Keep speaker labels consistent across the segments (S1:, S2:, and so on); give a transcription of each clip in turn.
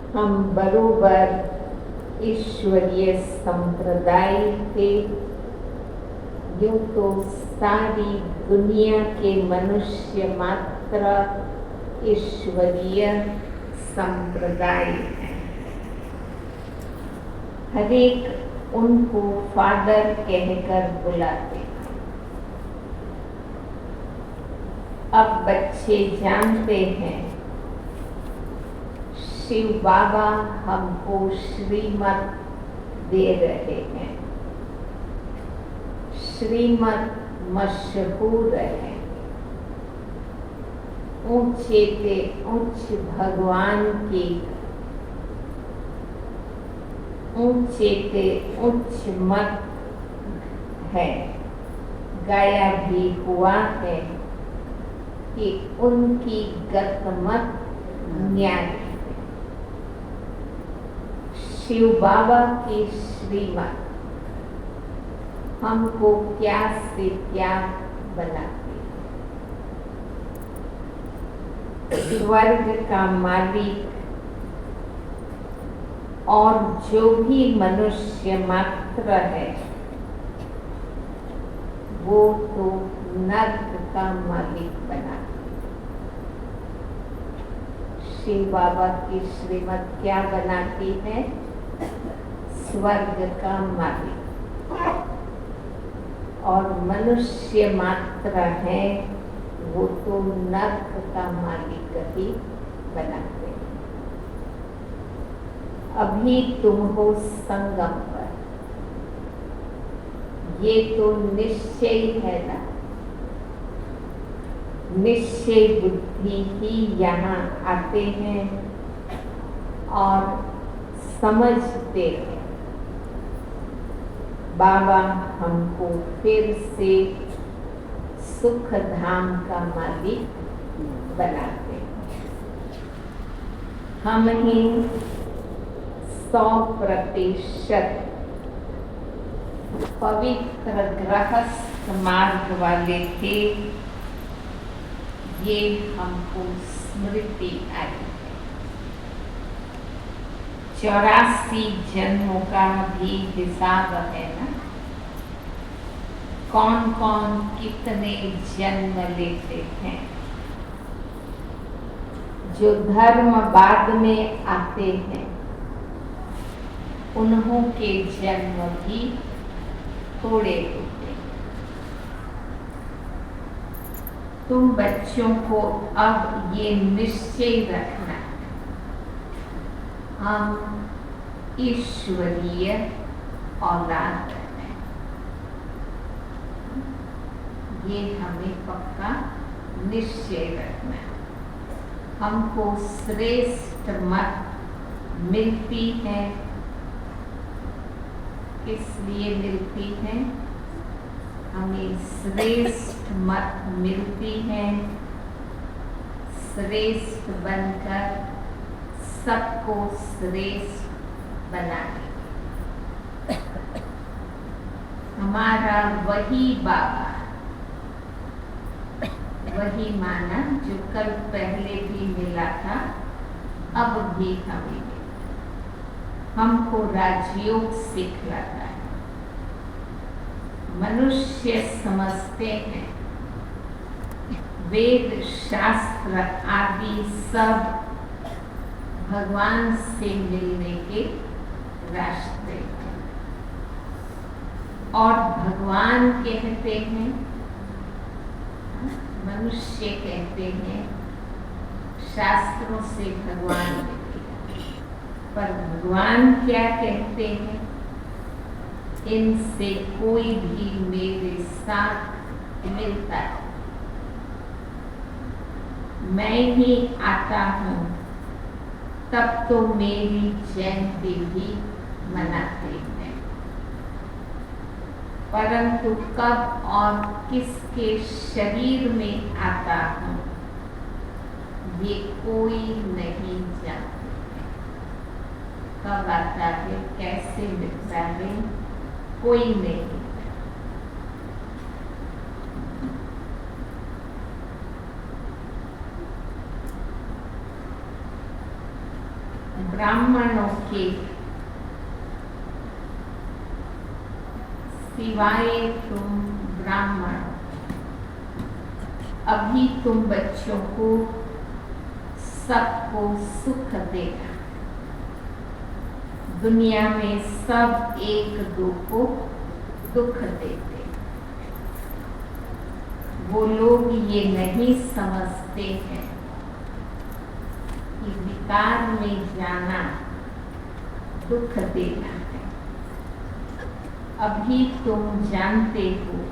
S1: हम बरोबर ईश्वरीय संप्रदाय के, यूं तो सारी दुनिया के मनुष्य मात्र ईश्वरीय संप्रदाय है। हरेक उनको फादर कहकर बुलाते हैं। अब बच्चे जानते हैं शिव बाबा हमको श्रीमत दे रहे हैं। श्रीमत मशहूर है, ऊंचे से उच्च भगवान की, ऊंचे से उच्च मत है। गाया भी हुआ है कि उनकी गत मत न्याय है। शिव बाबा की श्रीमत हमको क्या से क्या बनाती है। स्वर्ग का मालिक और जो भी मनुष्य मात्र है वो तो नर्क का मालिक बना। शिव बाबा की श्रीमत क्या बनाती है? स्वर्ग का मालिक। और मनुष्य मात्र है वो तो नर्क का मालिक ही बनाते हैं। अभी तुम हो संगम पर, ये तो निश्चय है ना। निश्चय बुद्धि ही यहाँ आते हैं और समझते हैं। बाबा हमको फिर से सुख धाम का मालिक बनाते हैं। हम ही 100% पवित्र गृहस्थ मार्ग वाले थे, ये हमको स्मृति आई है। 84 जन्मों का भी हिसाब है ना। कौन कौन कितने जन्म लेते हैं। जो धर्म बाद में आते हैं उन्हों के जन्म भी थोड़े होते हैं। तुम बच्चों को अब ये निश्चय रखना, हम ईश्वरीय औलाद हैं। ये हमें पक्का निश्चय रखना है। हमको श्रेष्ठ मत मिलती है। किस लिए मिलती है? हमें श्रेष्ठ मत मिलती है। श्रेष्ठ बनकर सबको श्रेष्ठ बनाए। हमारा वही बाबा, वही माना जो कल पहले भी मिला था, अब भी हमें हमको राजयोग सिखलाता है। मनुष्य समझते हैं वेद शास्त्र आदि सब भगवान से मिलने के रास्ते हैं। और भगवान कहते हैं, मनुष्य कहते हैं शास्त्रों से भगवान मिलेगा, पर भगवान क्या कहते हैं? इनसे कोई भी मेरे साथ मिलता है, मैं ही आता हूँ, तब तो मेरी जयंती भी मनाते हैं। परंतु कब और किसके शरीर में आता हूँ ये कोई नहीं जानता। कब आता है, कैसे मिलता है, कोई नहीं। ब्राह्मणों के सिवाय तुम ब्राह्मण, अभी तुम बच्चों को सबको सुख देना। दुनिया में सब एक दो को दुख देते। वो लोग ये नहीं समझते हैं कि विकार में जाना दुख देना है। अभी तुम जानते हो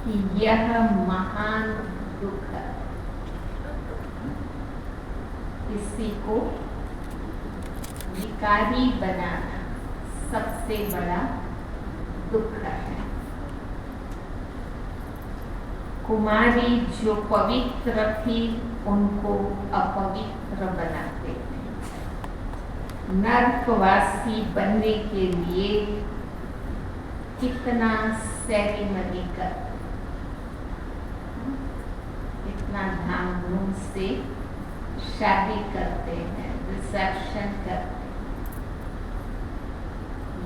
S1: कि यह महान दुख है। किसी को विकारी बनाना सबसे बड़ा दुख है। कुमारी जो पवित्र थी उनको अपवित्र बनाते हैं। नरकवासी बनने के लिए कितना सेरेमनी करते, कितना धाम-धूम से शादी करते हैं, रिसेप्शन करते हैं।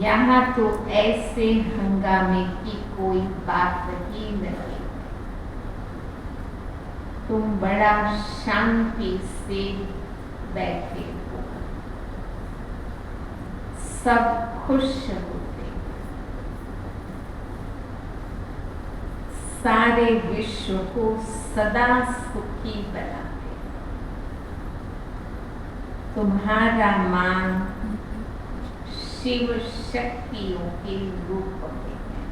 S1: यहाँ तो ऐसे हंगामे की कोई बात ही नहीं। तुम बड़ा शांति से बैठे हो, सब खुश होते, सारे विश्व को सदा सुखी बनाते। तुम्हारा मान शिव शक्तियों के रूप में है।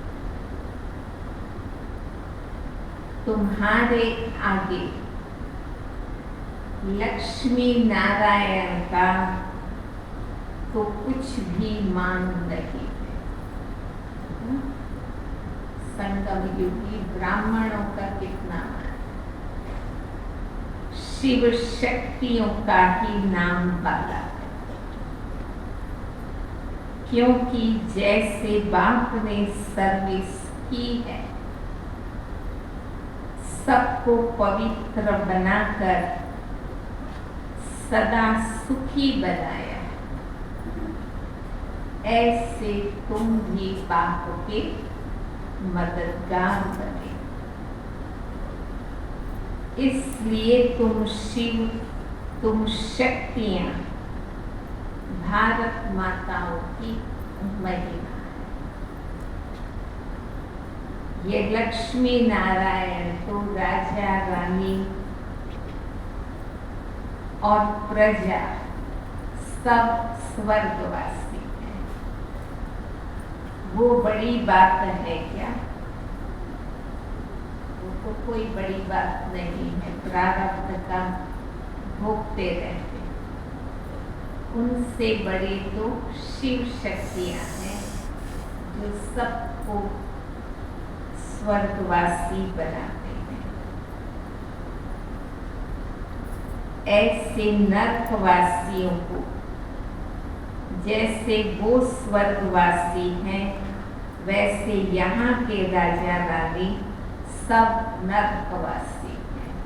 S1: तुम्हारे आगे लक्ष्मी नारायण का तो कुछ भी मान नहीं है। संगम युगी ब्राह्मणों का कितना मान, शिव शक्तियों का ही नाम वाला, क्योंकि जैसे बाप ने सर्विस की है, सबको पवित्र बनाकर सदा सुखी बनाया, ऐसे तुम भी बाप के मददगार बने। इसलिए तुम शिव, तुम शक्तियां भारत माताओं की महिमा है। ये लक्ष्मी नारायण तो राजा रानी और प्रजा सब स्वर्गवासी हैं। वो बड़ी बात है क्या? वो तो कोई बड़ी बात नहीं है। प्रारब्ध का भोगते रहते। उनसे बड़े तो शिव शक्तियां हैं जो सबको स्वर्गवासी बनाते हैं। ऐसे नरकवासियों को जैसे वो स्वर्गवासी हैं, वैसे यहाँ के राजा रानी सब नरकवासी हैं।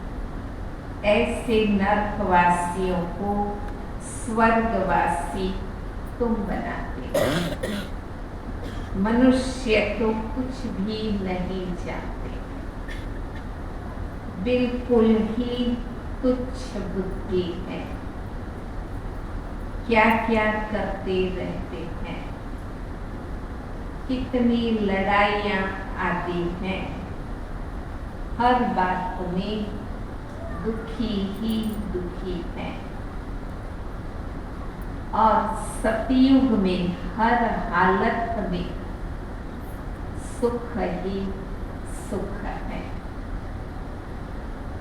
S1: ऐसे नरकवासियों को स्वर्गवासी तुम बनाते हो। मनुष्य तो कुछ भी नहीं जानते, बिल्कुल ही तुच्छ बुद्धि है। क्या क्या करते रहते हैं, कितनी लड़ाइयाँ आती हैं, हर बात में दुखी ही दुखी है। और सतयुग में हर हालत में सुख ही सुख है।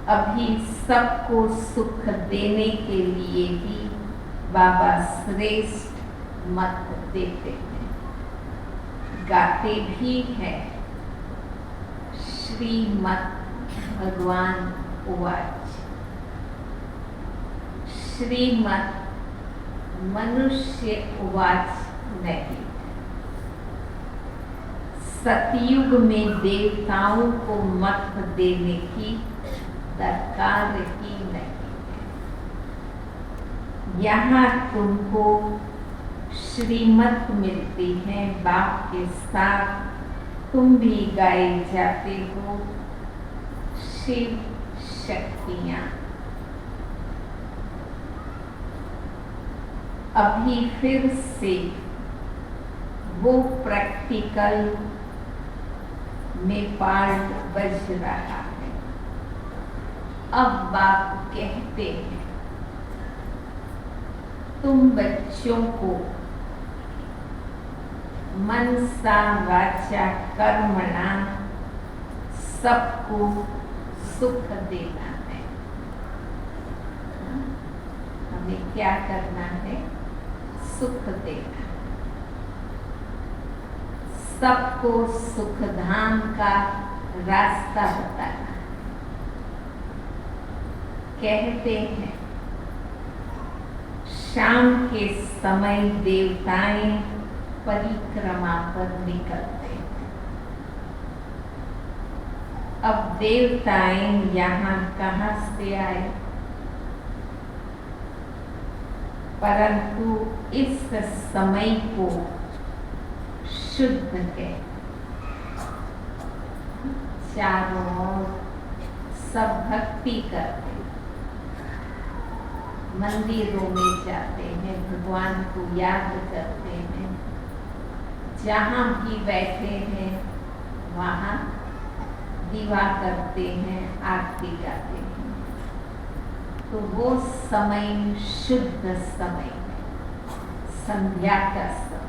S1: अभी सबको सुख देने के लिए ही बाबा श्रेष्ठ मत देते हैं, गाते भी हैं। श्रीमद् भगवान उवाच, श्रीमद् मनुष्य उवाच नहीं। सतयुग में देवताओं को मत देने की दरकार ही नहीं है। यहाँ तुमको श्रीमत मिलती है, बाप के साथ तुम भी गाए जाते हो शिव शक्तियाँ। अभी फिर से वो प्रैक्टिकल में पार्ट बज रहा है। अब बाप कहते हैं तुम बच्चों को मनसा वाचा कर्मणा सबको सुख देना है। हमें क्या करना है? सुख देना। सबको सुख धाम का रास्ता बताना। कहते हैं शाम के समय देवताएं परिक्रमा पर निकलते हैं। अब देवताएं यहाँ कहाँ से आए? परंतु इस समय को शुद्ध है। चारों ओर सब भक्ति करते, मंदिरों में जाते हैं, भगवान को याद करते हैं। जहाँ भी बैठे हैं वहाँ दीवा करते हैं, आरती गाते हैं। तो वो समय शुद्ध समय है, संध्या का समय।